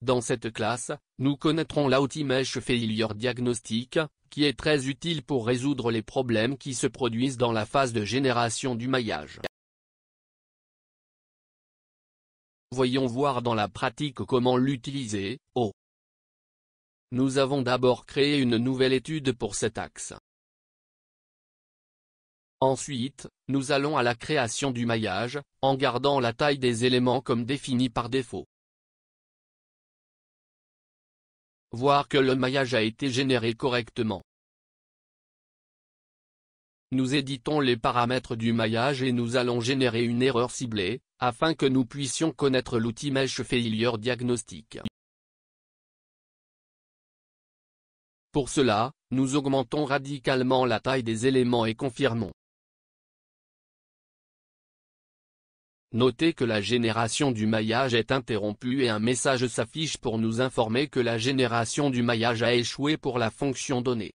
Dans cette classe, nous connaîtrons l'outil Mesh Failure Diagnostic, qui est très utile pour résoudre les problèmes qui se produisent dans la phase de génération du maillage. Voyons voir dans la pratique comment l'utiliser. Nous avons d'abord créé une nouvelle étude pour cet axe. Ensuite, nous allons à la création du maillage, en gardant la taille des éléments comme définie par défaut. Voir que le maillage a été généré correctement. Nous éditons les paramètres du maillage et nous allons générer une erreur ciblée, afin que nous puissions connaître l'outil Mesh Failure Diagnostic. Pour cela, nous augmentons radicalement la taille des éléments et confirmons. Notez que la génération du maillage est interrompue et un message s'affiche pour nous informer que la génération du maillage a échoué pour la fonction donnée.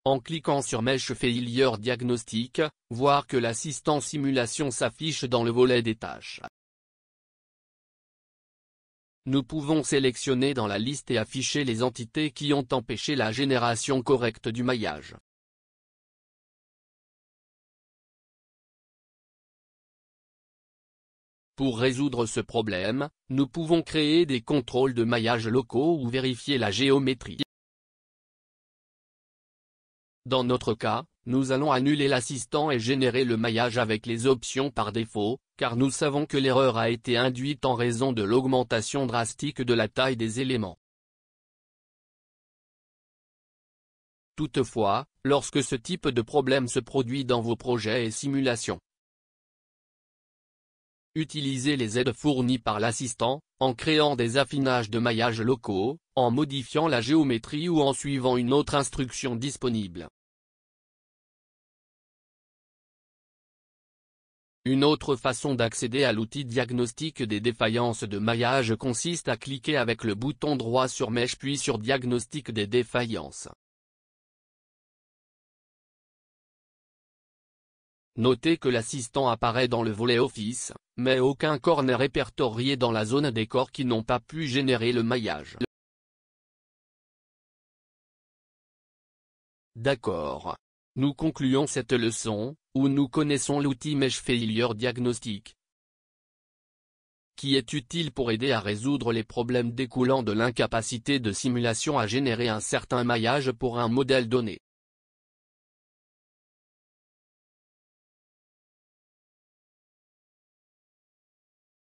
En cliquant sur Mesh Failure Diagnostic, voir que l'assistant simulation s'affiche dans le volet des tâches. Nous pouvons sélectionner dans la liste et afficher les entités qui ont empêché la génération correcte du maillage. Pour résoudre ce problème, nous pouvons créer des contrôles de maillage locaux ou vérifier la géométrie. Dans notre cas, nous allons annuler l'assistant et générer le maillage avec les options par défaut, car nous savons que l'erreur a été induite en raison de l'augmentation drastique de la taille des éléments. Toutefois, lorsque ce type de problème se produit dans vos projets et simulations, utilisez les aides fournies par l'assistant, en créant des affinages de maillage locaux, en modifiant la géométrie ou en suivant une autre instruction disponible. Une autre façon d'accéder à l'outil diagnostic des défaillances de maillage consiste à cliquer avec le bouton droit sur Mesh puis sur Diagnostic des défaillances. Notez que l'assistant apparaît dans le volet Office, mais aucun corps n'est répertorié dans la zone des corps qui n'ont pas pu générer le maillage. D'accord. Nous concluons cette leçon, où nous connaissons l'outil Mesh Failure Diagnostic, qui est utile pour aider à résoudre les problèmes découlant de l'incapacité de simulation à générer un certain maillage pour un modèle donné.